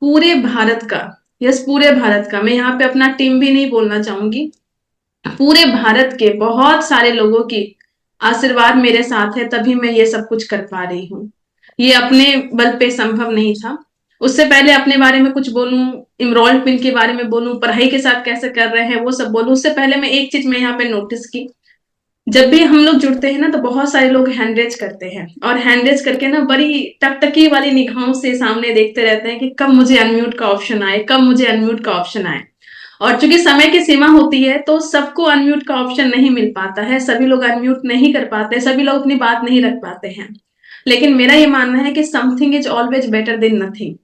पूरे भारत का, यस पूरे भारत का, मैं यहाँ पे अपना टीम भी नहीं बोलना चाहूंगी, पूरे भारत के बहुत सारे लोगों की आशीर्वाद मेरे साथ है, तभी मैं ये सब कुछ कर पा रही हूँ। ये अपने बल पे संभव नहीं था। उससे पहले अपने बारे में कुछ बोलूं, इमरोल्ड पिन के बारे में बोलूं, पढ़ाई के साथ कैसे कर रहे हैं वो सब बोलूं, उससे पहले मैं एक चीज मैं यहाँ पे नोटिस की। जब भी हम लोग जुड़ते हैं ना तो बहुत सारे लोग हैंडरेज करते हैं, और हैंडरेज करके ना बड़ी टकटकी वाली निगाहों से सामने देखते रहते हैं कि कब मुझे अनम्यूट का ऑप्शन आए, कब मुझे अनम्यूट का ऑप्शन आए। और चूंकि समय की सीमा होती है तो सबको अनम्यूट का ऑप्शन नहीं मिल पाता है, सभी लोग अनम्यूट नहीं कर पाते, सभी लोग अपनी बात नहीं रख पाते हैं। लेकिन मेरा ये मानना है कि something is always better than nothing.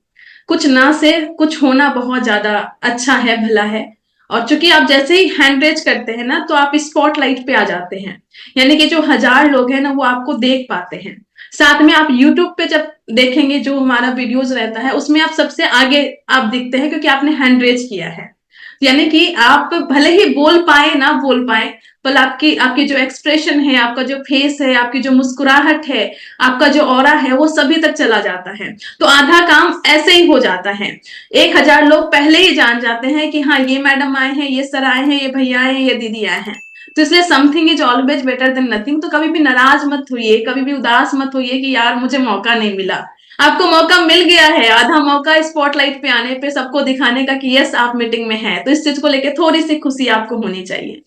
कुछ ना से कुछ होना बहुत ज्यादा अच्छा है, भला है। और चूंकि आप जैसे ही हैंड रेज करते हैं ना तो आप स्पॉटलाइट पे आ जाते हैं, यानी कि जो हजार लोग हैं ना वो आपको देख पाते हैं। साथ में आप यूट्यूब पे जब देखेंगे जो हमारा वीडियोस रहता है उसमें आप सबसे आगे आप दिखते हैं, क्योंकि आपने हैंड रेज किया है। यानी कि आप भले ही बोल पाए ना बोल पाए, पर आपकी आपकी जो एक्सप्रेशन है, आपका जो फेस है, आपकी जो मुस्कुराहट है, आपका जो ऑरा है वो सभी तक चला जाता है। तो आधा काम ऐसे ही हो जाता है। 1,000 लोग पहले ही जान जाते हैं कि हाँ ये मैडम आए हैं, ये सर आए हैं, ये भैया आए हैं, ये दीदी आए हैं। तो इसलिए something is always better than nothing. तो कभी भी नाराज मत होइए, कभी भी उदास मत होइए कि यार मुझे मौका नहीं मिला। आपको मौका मिल गया है, आधा मौका स्पॉटलाइट पे आने पे सबको दिखाने का कि यस आप मीटिंग में हैं, तो इस चीज को लेकर थोड़ी सी खुशी आपको होनी चाहिए।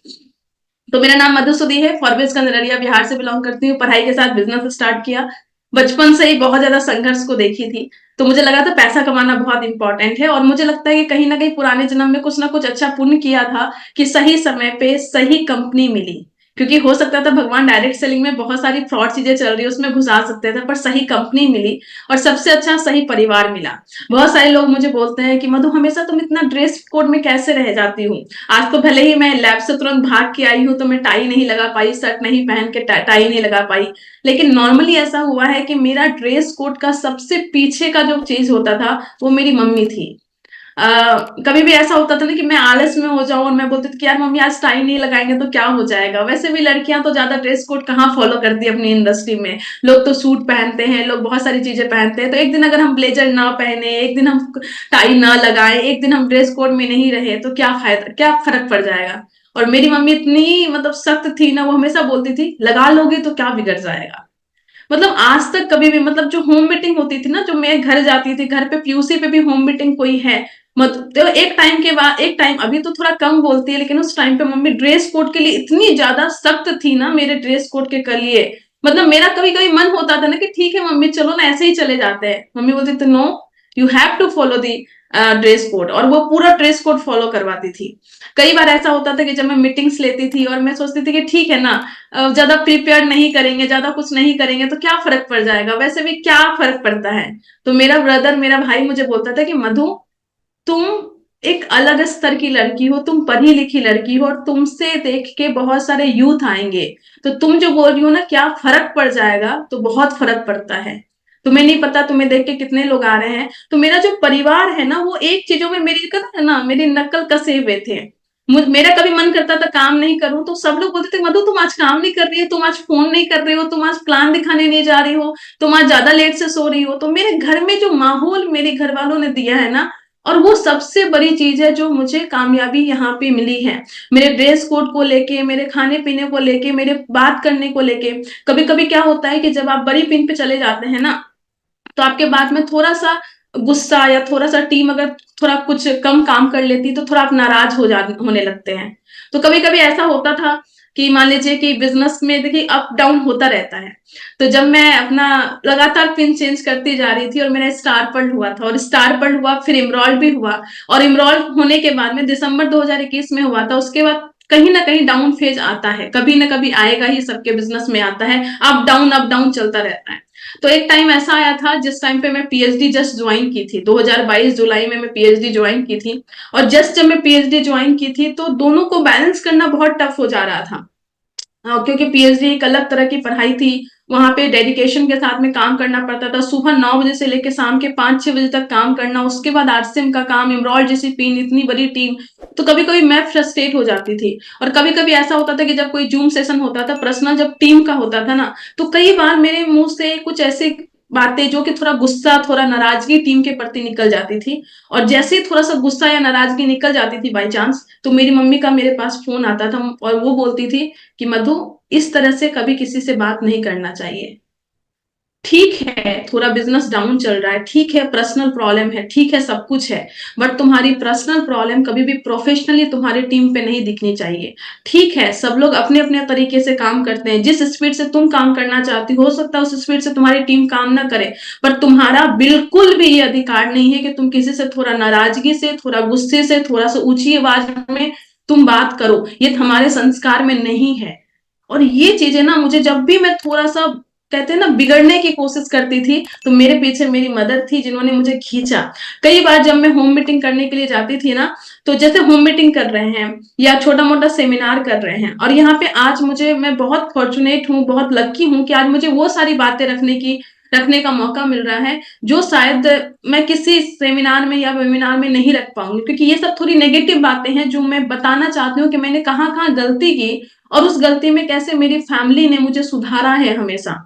तो मेरा नाम मधुसुदी है, फॉरबिसगंज अररिया बिहार से बिलोंग करती हूँ। पढ़ाई के साथ बिजनेस स्टार्ट किया, बचपन से ही बहुत ज्यादा संघर्ष को देखी थी। तो मुझे लगा था पैसा कमाना बहुत इंपॉर्टेंट है, और मुझे लगता है कि कहीं ना कहीं पुराने जन्म में कुछ ना कुछ अच्छा पुण्य किया था कि सही समय पे सही कंपनी मिली। क्योंकि हो सकता था भगवान डायरेक्ट सेलिंग में बहुत सारी फ्रॉड चीजें चल रही है उसमें घुसा सकते थे, पर सही कंपनी मिली और सबसे अच्छा सही परिवार मिला। बहुत सारे लोग मुझे बोलते हैं कि मधु हमेशा तुम इतना ड्रेस कोड में कैसे रह जाती हो। आज तो भले ही मैं लैब से तुरंत भाग के आई हूँ तो मैं टाई नहीं लगा पाई, शर्ट नहीं पहन के टाई नहीं लगा पाई। लेकिन नॉर्मली ऐसा हुआ है कि मेरा ड्रेस कोड का सबसे पीछे का जो चीज होता था वो मेरी मम्मी थी। कभी भी ऐसा होता था ना कि मैं आलस में हो जाऊं और मैं बोलती थी कि यार मम्मी आज टाई नहीं लगाएंगे तो क्या हो जाएगा। वैसे भी लड़कियां तो ज्यादा ड्रेस कोड कहाँ फॉलो करती है अपनी इंडस्ट्री में। लोग तो सूट पहनते हैं, लोग बहुत सारी चीजें पहनते हैं, तो एक दिन अगर हम ब्लेजर ना पहने, एक दिन हम टाई ना लगाए, एक दिन हम ड्रेस कोड में नहीं रहे तो क्या फायदा, क्या फर्क पड़ जाएगा। और मेरी मम्मी इतनी मतलब सख्त थी ना, वो हमेशा बोलती थी लगा लोगे तो क्या बिगड़ जाएगा। मतलब आज तक कभी भी, मतलब जो होम मीटिंग होती थी ना, जो मैं घर जाती थी, घर पे पीयूसी पे भी होम मीटिंग कोई है, मत तो एक टाइम के बाद, एक टाइम अभी तो थोड़ा कम बोलती है, लेकिन उस टाइम पे मम्मी ड्रेस कोड के लिए इतनी ज्यादा सख्त थी ना, मेरे ड्रेस कोड के लिए। मतलब मेरा कभी कभी मन होता था ना कि ठीक है मम्मी चलो ना ऐसे ही चले जाते हैं, मम्मी बोलती थी no, you have to follow the dress code, और वो पूरा ड्रेस कोड फॉलो करवाती थी। कई बार ऐसा होता था कि जब मैं मीटिंग्स लेती थी और मैं सोचती थी कि ठीक है ना, ज्यादा प्रिपेयर नहीं करेंगे, ज्यादा कुछ नहीं करेंगे तो क्या फर्क पड़ जाएगा, वैसे भी क्या फर्क पड़ता है। तो मेरा ब्रदर, मेरा भाई मुझे बोलता था कि मधु तुम एक अलग स्तर की लड़की हो, तुम पढ़ी लिखी लड़की हो, और तुमसे देख के बहुत सारे यूथ आएंगे, तो तुम जो बोल रही हो ना क्या फर्क पड़ जाएगा, तो बहुत फर्क पड़ता है। तुम्हें नहीं पता तुम्हें देख के कितने लोग आ रहे हैं। तो मेरा जो परिवार है ना वो एक चीजों में मेरी कहता है ना मेरी नकल कसे हुए थे। मेरा कभी मन करता था काम नहीं करूं तो सब लोग बोलते थे मधु तुम आज काम नहीं कर रही हो, तुम आज फोन नहीं कर रही हो, तुम आज प्लान दिखाने नहीं जा रही हो, तुम आज ज्यादा लेट से सो रही हो। तो मेरे घर में जो माहौल मेरे घर वालों ने दिया है ना, और वो सबसे बड़ी चीज है जो मुझे कामयाबी यहाँ पे मिली है। मेरे ड्रेस कोड को लेके, मेरे खाने पीने को लेके, मेरे बात करने को लेके। कभी कभी क्या होता है कि जब आप बड़ी पिन पे चले जाते हैं ना तो आपके बाद में थोड़ा सा गुस्सा, या थोड़ा सा टीम अगर थोड़ा कुछ कम काम कर लेती तो थोड़ा आप नाराज होने लगते हैं। तो कभी कभी ऐसा होता था कि मान लीजिए कि बिजनेस में देखिए अप डाउन होता रहता है। तो जब मैं अपना लगातार पिन चेंज करती जा रही थी और मेरा स्टार पर्ल हुआ था, और स्टार पर्ल हुआ फिर इमरॉल्ड भी हुआ, और इमरॉल्ड होने के बाद में दिसंबर 2021 में हुआ था, उसके बाद कहीं ना कहीं डाउन फेज आता है, कभी ना कभी आएगा ही, सबके बिजनेस में आता है, अप डाउन चलता रहता है। तो एक टाइम ऐसा आया था जिस टाइम पे मैं पीएचडी जस्ट ज्वाइन की थी, 2022 जुलाई में मैं पीएचडी ज्वाइन की थी। और जस्ट जब मैं पीएचडी ज्वाइन की थी तो दोनों को बैलेंस करना बहुत टफ हो जा रहा था। क्योंकि पीएचडी एक अलग तरह की पढ़ाई थी, वहां पे डेडिकेशन के साथ में काम करना पड़ता था, सुबह 9 बजे से लेकर शाम के 5-6 बजे तक काम करना, उसके बाद आरसीएम का काम, इमरॉल्ड जैसी टीम, इतनी बड़ी टीम। तो कभी कभी मैं फ्रस्ट्रेट हो जाती थी। और कभी कभी ऐसा होता था कि जब कोई जूम सेशन होता था पर्सनल, जब टीम का होता था ना, तो कई बार मेरे मुंह से कुछ ऐसे बातें जो कि थोड़ा गुस्सा, थोड़ा नाराजगी टीम के प्रति निकल जाती थी। और जैसे ही थोड़ा सा गुस्सा या नाराजगी निकल जाती थी बाई चांस, तो मेरी मम्मी का मेरे पास फोन आता था और वो बोलती थी कि मधु, इस तरह से कभी किसी से बात नहीं करना चाहिए। ठीक है, थोड़ा बिजनेस डाउन चल रहा है, ठीक है, पर्सनल प्रॉब्लम है, ठीक है, सब कुछ है, बट तुम्हारी पर्सनल प्रॉब्लम कभी भी प्रोफेशनली तुम्हारी टीम पे नहीं दिखनी चाहिए। ठीक है, सब लोग अपने अपने तरीके से काम करते हैं, जिस स्पीड से तुम काम करना चाहती हो सकता है उस स्पीड से तुम्हारी टीम काम ना करे, पर तुम्हारा बिल्कुल भी ये अधिकार नहीं है कि तुम किसी से थोड़ा नाराजगी से, थोड़ा गुस्से से, थोड़ा सा ऊंची आवाज में तुम बात करो। ये हमारे संस्कार में नहीं है। और ये चीजें ना, मुझे जब भी मैं थोड़ा सा कहते हैं ना बिगड़ने की कोशिश करती थी, तो मेरे पीछे मेरी मदर थी जिन्होंने मुझे खींचा। कई बार जब मैं होम मीटिंग करने के लिए जाती थी ना, तो जैसे होम मीटिंग कर रहे हैं या छोटा मोटा सेमिनार कर रहे हैं, और यहाँ पे आज मुझे, मैं बहुत फॉर्चुनेट हूँ, बहुत लकी हूँ कि आज मुझे वो सारी बातें रखने का मौका मिल रहा है जो शायद मैं किसी सेमिनार में या वेबिनार में नहीं रख पाऊंगी, क्योंकि ये सब थोड़ी नेगेटिव बातें हैं जो मैं बताना चाहती हूँ कि मैंने कहाँ कहाँ गलती की और उस गलती में कैसे मेरी फैमिली ने मुझे सुधारा है हमेशा।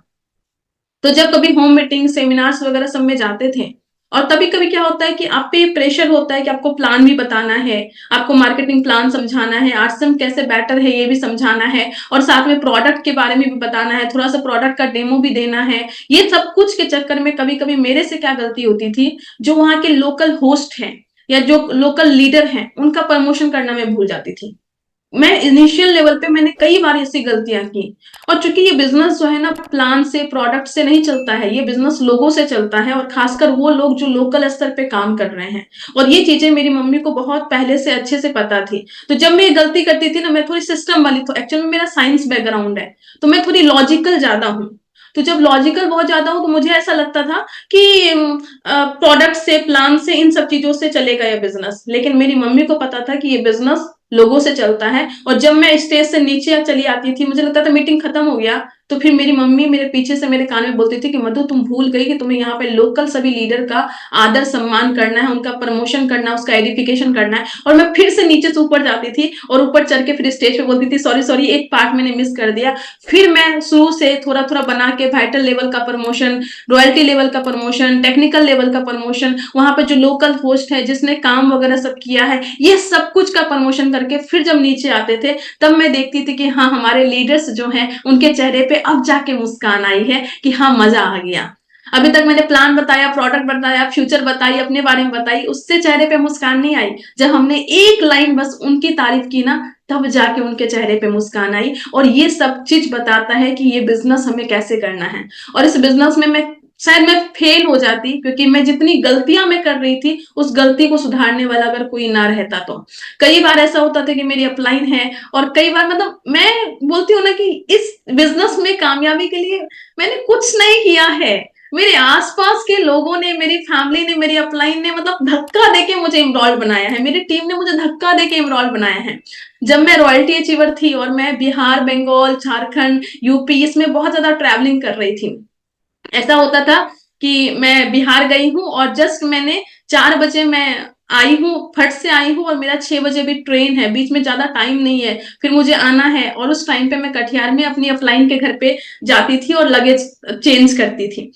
तो जब कभी होम मीटिंग, सेमिनार्स वगैरह सब में जाते थे, और तभी कभी क्या होता है कि आप पे प्रेशर होता है कि आपको प्लान भी बताना है, आपको मार्केटिंग प्लान समझाना है, आरसीएम कैसे बेटर है ये भी समझाना है, और साथ में प्रोडक्ट के बारे में भी बताना है, थोड़ा सा प्रोडक्ट का डेमो भी देना है। ये सब कुछ के चक्कर में कभी कभी मेरे से क्या गलती होती थी, जो वहां के लोकल होस्ट हैं या जो लोकल लीडर हैं उनका प्रमोशन करना मैं भूल जाती थी। मैं इनिशियल लेवल पे मैंने कई बार ऐसी गलतियां की। और चूंकि ये बिजनेस जो है ना, प्लान से, प्रोडक्ट से नहीं चलता है, ये बिजनेस लोगों से चलता है, और खासकर वो लोग जो लोकल स्तर पे काम कर रहे हैं। और ये चीजें मेरी मम्मी को बहुत पहले से अच्छे से पता थी। तो जब मैं ये गलती करती थी ना, मैं थोड़ी सिस्टम वाली, तो एक्चुअली मेरा साइंस बैकग्राउंड है, तो मैं थोड़ी लॉजिकल ज्यादा हूँ। तो जब लॉजिकल बहुत ज्यादा हूँ, तो मुझे ऐसा लगता था कि प्रोडक्ट से, प्लान से, इन सब चीजों से चलेगा ये बिजनेस। लेकिन मेरी मम्मी को पता था कि ये बिजनेस लोगों से चलता है। और जब मैं स्टेज से नीचे चली आती थी, मुझे लगता था मीटिंग खत्म हो गया, तो फिर मेरी मम्मी मेरे पीछे से मेरे कान में बोलती थी कि मधु, तुम भूल गई कि तुम्हें यहाँ पे लोकल सभी लीडर का आदर सम्मान करना है, उनका प्रमोशन करना है, उसका एडिफिकेशन करना है। और मैं फिर से नीचे से ऊपर जाती थी और ऊपर चढ़ के फिर स्टेज पे बोलती थी, सॉरी सॉरी, एक पार्ट मैंने मिस कर दिया। फिर मैं शुरू से थोड़ा थोड़ा बना के वाइटल लेवल का प्रमोशन, रॉयल्टी लेवल का प्रमोशन, टेक्निकल लेवल का प्रमोशन, वहां पे जो लोकल होस्ट है जिसने काम वगैरह सब किया है, ये सब कुछ का प्रमोशन करके फिर जब नीचे आते थे, तब मैं देखती थी कि हाँ, हमारे लीडर्स जो हैं उनके चेहरे पे अब जाके मुस्कान आई है कि हाँ, मजा आ गया। अभी तक मैंने प्लान बताया, प्रोडक्ट बताया, फ्यूचर बताई, अपने बारे में बताई, उससे चेहरे पे मुस्कान नहीं आई। जब हमने एक लाइन बस उनकी तारीफ की ना, तब जाके उनके चेहरे पे मुस्कान आई। और ये सब चीज बताता है कि ये बिजनेस हमें कैसे करना है। और इस बिजनेस में मैं शायद मैं फेल हो जाती, क्योंकि मैं जितनी गलतियां मैं कर रही थी, उस गलती को सुधारने वाला अगर कोई ना रहता तो। कई बार ऐसा होता था कि मेरी अपलाइन है, और कई बार मतलब मैं बोलती हूँ ना कि इस बिजनेस में कामयाबी के लिए मैंने कुछ नहीं किया है। मेरे आसपास के लोगों ने, मेरी फैमिली ने, मेरी अपलाइन ने मतलब धक्का देके मुझे इमरोल्ड बनाया है, मेरी टीम ने मुझे धक्का देके इमरोल्ड बनाया है। जब मैं रॉयल्टी अचीवर थी और मैं बिहार, बंगाल, झारखंड, यूपी, इसमें बहुत ज्यादा ट्रैवलिंग कर रही थी। ऐसा होता था कि मैं बिहार गई हूँ और जस्ट मैंने 4 बजे मैं आई हूँ, फट से आई हूँ, और मेरा 6 बजे भी ट्रेन है, बीच में ज्यादा टाइम नहीं है, फिर मुझे आना है। और उस टाइम पे मैं कटिहार में अपनी अपलाइन के घर पे जाती थी और लगेज चेंज करती थी।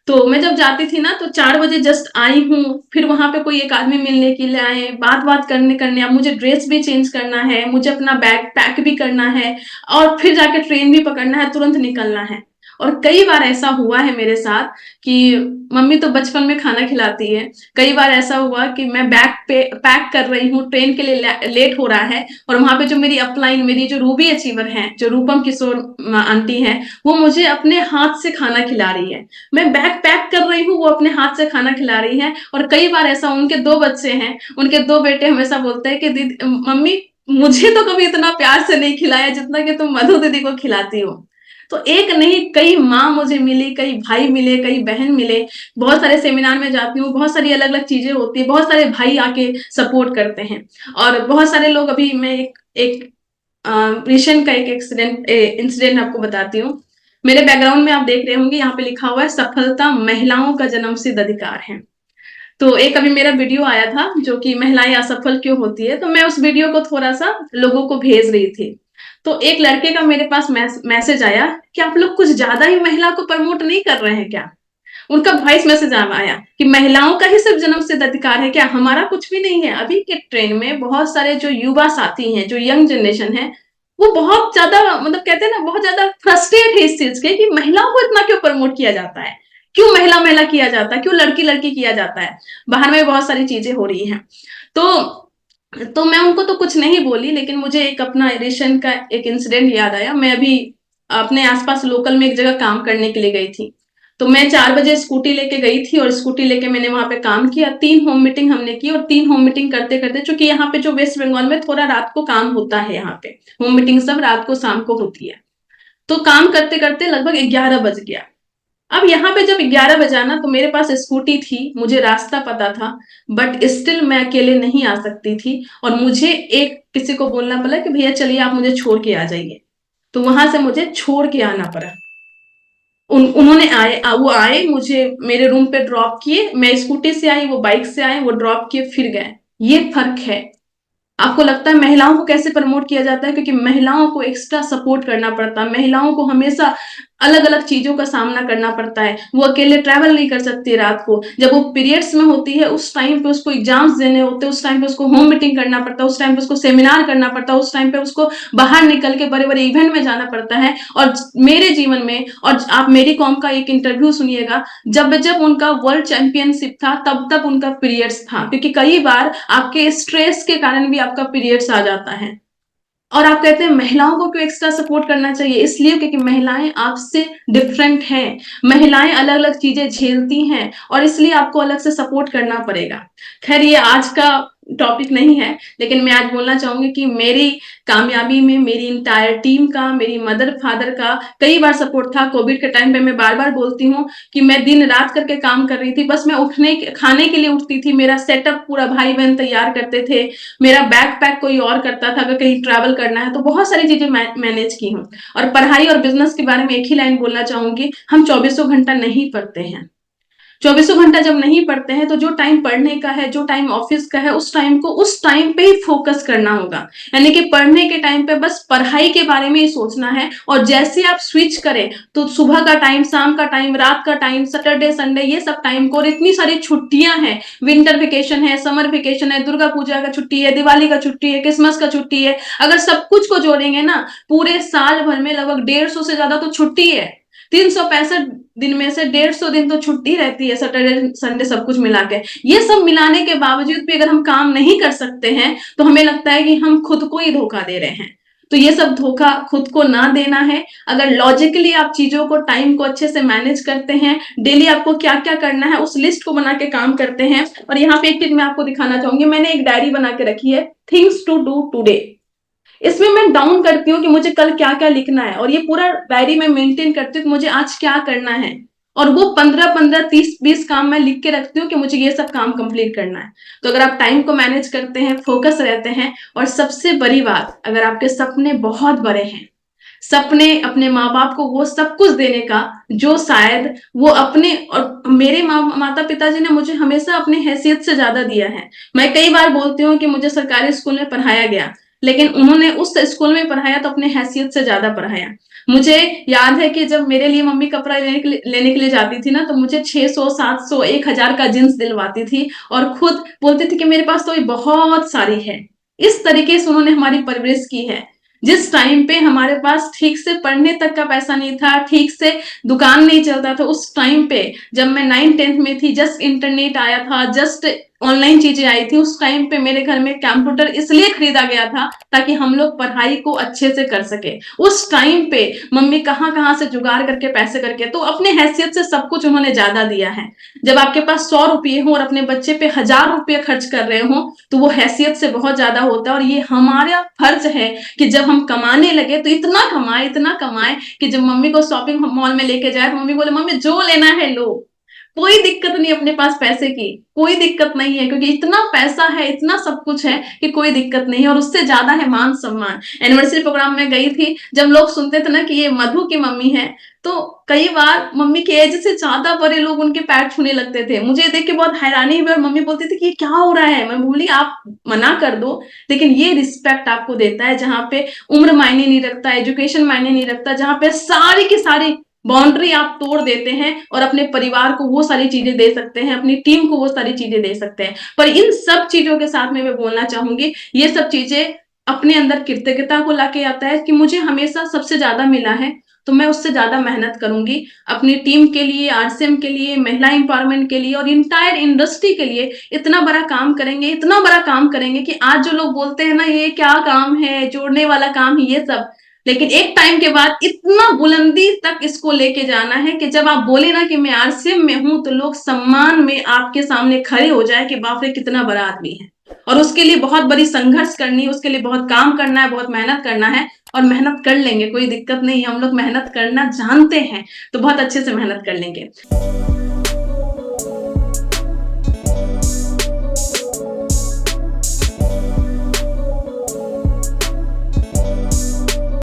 तो मैं जब जाती थी ना, तो 4 बजे जस्ट आई हूँ, फिर वहां पे कोई एक आदमी मिलने के लिए आए, बात बात करने करने, अब मुझे ड्रेस भी चेंज करना है, मुझे अपना बैग पैक भी करना है, और फिर जाके ट्रेन भी पकड़ना है, तुरंत निकलना है। और कई बार ऐसा हुआ है मेरे साथ कि मम्मी तो बचपन में खाना खिलाती है, कई बार ऐसा हुआ कि मैं बैग पे पैक कर रही हूँ, ट्रेन के लिए लेट हो रहा है, और वहां पे जो मेरी अपलाइन, मेरी जो रूबी अचीवर हैं, जो रूपम किशोर आंटी हैं, वो मुझे अपने हाथ से खाना खिला रही है। मैं बैग पैक कर रही हूँ, वो अपने हाथ से खाना खिला रही है। और कई बार ऐसा, उनके 2 बच्चे हैं, उनके 2 बेटे हमेशा बोलते हैं कि दीदी, मम्मी, मुझे तो कभी इतना प्यार से नहीं खिलाया जितना कि तुम मधु दीदी को खिलाती हो। तो एक नहीं, कई माँ मुझे मिली, कई भाई मिले, कई बहन मिले। बहुत सारे सेमिनार में जाती हूँ, बहुत सारी अलग अलग चीजें होती है, बहुत सारे भाई आके सपोर्ट करते हैं। और बहुत सारे लोग, अभी मैं एक रिसेंट का एक इंसिडेंट आपको बताती हूँ। मेरे बैकग्राउंड में आप देख रहे होंगे, यहाँ पे लिखा हुआ है, सफलता महिलाओं का जन्मसिद्ध अधिकार है। तो एक अभी मेरा वीडियो आया था जो कि महिलाएं असफल क्यों होती है, तो मैं उस वीडियो को थोड़ा सा लोगों को भेज रही थी। तो एक लड़के का मेरे पास मैसेज आया कि आप लोग कुछ ज्यादा ही महिला को प्रमोट नहीं कर रहे हैं क्या। उनका वॉइस मैसेज आया कि महिलाओं का ही सिर्फ जन्म सिद्ध अधिकार है क्या, हमारा कुछ भी नहीं है। अभी के ट्रेंड में बहुत सारे जो युवा साथी हैं, जो यंग जनरेशन है, वो बहुत ज्यादा मतलब कहते हैं ना, बहुत ज्यादा फ्रस्ट्रेट है इस चीज के कि महिलाओं को इतना क्यों प्रमोट किया जाता है, क्यों महिला महिला किया जाता है, क्यों लड़की लड़की किया जाता है। बाहर में बहुत सारी चीजें हो रही हैं। तो मैं उनको तो कुछ नहीं बोली, लेकिन मुझे एक अपना रिसेंट का एक इंसिडेंट याद आया। मैं अभी अपने आसपास लोकल में एक जगह काम करने के लिए गई थी। तो मैं 4 बजे स्कूटी लेके गई थी और स्कूटी लेके मैंने वहां पे काम किया। 3 होम मीटिंग हमने की और 3 होम मीटिंग करते करते, चूंकि यहाँ पे जो वेस्ट बंगाल में थोड़ा रात को काम होता है, यहाँ पे होम मीटिंग सब रात को शाम को होती है। तो काम करते करते लगभग 11 बज गया। अब यहाँ पे जब 11 बजा ना, तो मेरे पास स्कूटी थी, मुझे रास्ता पता था, बट स्टिल मैं अकेले नहीं आ सकती थी और मुझे एक किसी को बोलना पड़ा कि भैया चलिए आप मुझे छोड़ के आ जाइए। तो वहां से मुझे छोड़ के आना पड़ा। उन्होंने वो आए, मुझे मेरे रूम पे ड्रॉप किए, मैं स्कूटी से आई, वो बाइक से आए, वो ड्रॉप किए फिर गए। ये फर्क है। आपको लगता है महिलाओं को कैसे प्रमोट किया जाता है? क्योंकि महिलाओं को एक्स्ट्रा सपोर्ट करना पड़ता है, महिलाओं को हमेशा अलग अलग चीजों का सामना करना पड़ता है। वो अकेले ट्रैवल नहीं कर सकती रात को, जब वो पीरियड्स में होती है उस टाइम पे उसको एग्जाम्स देने होते हैं, उस टाइम पे उसको होम मीटिंग करना पड़ता है, उस टाइम पे उसको सेमिनार करना पड़ता है, उस टाइम पे उसको बाहर निकल के बड़े बड़े इवेंट में जाना पड़ता है। और मेरे जीवन में, और आप मेरी कॉम का एक इंटरव्यू सुनिएगा, जब जब उनका वर्ल्ड चैंपियनशिप था तब तब उनका पीरियड्स था, क्योंकि कई बार आपके स्ट्रेस के कारण भी आपका पीरियड्स आ जाता है। और आप कहते हैं महिलाओं को क्यों एक्स्ट्रा सपोर्ट करना चाहिए? इसलिए क्योंकि महिलाएं आपसे डिफरेंट हैं, महिलाएं अलग अलग चीजें झेलती हैं और इसलिए आपको अलग से सपोर्ट करना पड़ेगा। खैर ये आज का टॉपिक नहीं है, लेकिन मैं आज बोलना चाहूंगी कि मेरी कामयाबी में मेरी इंटायर टीम का, मेरी मदर फादर का कई बार सपोर्ट था। कोविड के टाइम पे मैं बार बार बोलती हूँ कि मैं दिन रात करके काम कर रही थी, बस मैं उठने खाने के लिए उठती थी, मेरा सेटअप पूरा भाई बहन तैयार करते थे, मेरा बैग पैक कोई और करता था अगर कहीं ट्रैवल करना है। तो बहुत सारी चीजें मैनेज की हूँ। और पढ़ाई और बिजनेस के बारे में एक ही लाइन बोलना चाहूंगी, हम 24 घंटा नहीं पढ़ते हैं। 24 घंटा जब नहीं पढ़ते हैं तो जो टाइम पढ़ने का है, जो टाइम ऑफिस का है, उस टाइम को उस टाइम पे ही फोकस करना होगा। यानी कि पढ़ने के टाइम पे बस पढ़ाई के बारे में ही सोचना है, और जैसे आप स्विच करें तो सुबह का टाइम, शाम का टाइम, रात का टाइम, सैटरडे संडे, ये सब टाइम को, और इतनी सारी छुट्टियां हैं, विंटर वेकेशन है, समर वेकेशन है, दुर्गा पूजा का छुट्टी है, दिवाली का छुट्टी है, क्रिसमस का छुट्टी है, अगर सब कुछ को जोड़ेंगे ना, पूरे साल भर में लगभग 150 से ज्यादा तो छुट्टी है। 365 दिन में से 150 दिन तो छुट्टी रहती है, सैटरडे संडे सब कुछ मिला के। ये सब मिलाने के बावजूद भी अगर हम काम नहीं कर सकते हैं तो हमें लगता है कि हम खुद को ही धोखा दे रहे हैं। तो ये सब धोखा खुद को ना देना है। अगर लॉजिकली आप चीजों को, टाइम को अच्छे से मैनेज करते हैं, डेली आपको क्या क्या करना है उस लिस्ट को बना के काम करते हैं। और यहाँ पे एक चीज मैं आपको दिखाना चाहूंगी, मैंने एक डायरी बना के रखी है, थिंग्स टू डू टूडे। इसमें मैं डाउन करती हूँ कि मुझे कल क्या क्या लिखना है, और ये पूरा डायरी में मेंटेन करती हूँ कि मुझे आज क्या करना है। और वो 15-15, 30-20 काम मैं लिख के रखती हूँ कि मुझे ये सब काम कंप्लीट करना है। तो अगर आप टाइम को मैनेज करते हैं, फोकस रहते हैं, और सबसे बड़ी बात, अगर आपके सपने बहुत बड़े हैं, सपने अपने माँ बाप को वो सब कुछ देने का जो शायद वो अपने, और मेरे माता पिताजी ने मुझे हमेशा अपनी हैसियत से ज्यादा दिया है। मैं कई बार बोलती हूँ कि मुझे सरकारी स्कूल में पढ़ाया गया, लेकिन उन्होंने उस स्कूल में पढ़ाया तो अपने हैसियत से ज्यादा पढ़ाया। मुझे याद है कि जब मेरे लिए मम्मी कपड़ा लेने के लिए जाती थी ना, तो मुझे 600, 700, 1000 का जींस दिलवाती थी, और खुद बोलती थी कि मेरे पास तो ये बहुत सारी है। इस तरीके से उन्होंने हमारी परवरिश की है। जिस टाइम पे हमारे पास ठीक से पढ़ने तक का पैसा नहीं था, ठीक से दुकान नहीं चलता था, उस टाइम पे जब मैं 9th-10th में थी, जस्ट इंटरनेट आया था, जस्ट ऑनलाइन चीजें आई थी, उस टाइम पे मेरे घर में कंप्यूटर इसलिए खरीदा गया था ताकि हम लोग पढ़ाई को अच्छे से कर सके। उस टाइम पे मम्मी कहाँ कहाँ से जुगाड़ करके पैसे करके, तो अपने हैसियत से सब कुछ उन्होंने ज्यादा दिया है। जब आपके पास 100 रुपये हो और अपने बच्चे पे 1000 रुपये खर्च कर रहे हो, तो वो हैसियत से बहुत ज्यादा होता है। और ये हमारा फर्ज है कि जब हम कमाने लगे तो इतना कमाए कि जब मम्मी को शॉपिंग मॉल में लेके जाए तो मम्मी बोले मम्मी जो लेना है लो, कोई दिक्कत नहीं, अपने पास पैसे की कोई दिक्कत नहीं है, क्योंकि इतना पैसा है, इतना सब कुछ है कि कोई दिक्कत नहीं है। और उससे ज्यादा है मान सम्मान। एनिवर्सरी प्रोग्राम में गई थी, जब लोग सुनते थे ना कि ये मधु की मम्मी है, तो कई बार मम्मी के एज से ज्यादा बड़े लोग उनके पैर छूने लगते थे। मुझे देख के बहुत हैरानी हुई, और मम्मी बोलती थी कि ये क्या हो रहा है। मैं बोली आप मना कर दो, लेकिन ये रिस्पेक्ट आपको देता है जहाँ पे उम्र मायने नहीं रखता, एजुकेशन मायने नहीं रखता, जहाँ पे सारी की सारी बाउंड्री आप तोड़ देते हैं और अपने परिवार को वो सारी चीजें दे सकते हैं, अपनी टीम को वो सारी चीजें दे सकते हैं। पर इन सब चीजों के साथ में मैं बोलना चाहूंगी, ये सब चीजें अपने अंदर कृतज्ञता को लाके आता है कि मुझे हमेशा सबसे ज्यादा मिला है, तो मैं उससे ज्यादा मेहनत करूंगी अपनी टीम के लिए, आरसीएम के लिए, महिला एम्पावरमेंट के लिए और इंटायर इंडस्ट्री के लिए। इतना बड़ा काम करेंगे, इतना बड़ा काम करेंगे कि आज जो लोग बोलते हैं ना ये क्या काम है, जोड़ने वाला काम है ये सब, लेकिन एक टाइम के बाद इतना बुलंदी तक इसको लेके जाना है कि जब आप बोले ना कि मैं आरसीएम में हूं, तो लोग सम्मान में आपके सामने खड़े हो जाए कि बाप रे कितना बड़ा आदमी है। और उसके लिए बहुत बड़ी संघर्ष करनी है, उसके लिए बहुत काम करना है, बहुत मेहनत करना है। और मेहनत कर लेंगे, कोई दिक्कत नहीं, हम लोग मेहनत करना जानते हैं, तो बहुत अच्छे से मेहनत कर लेंगे।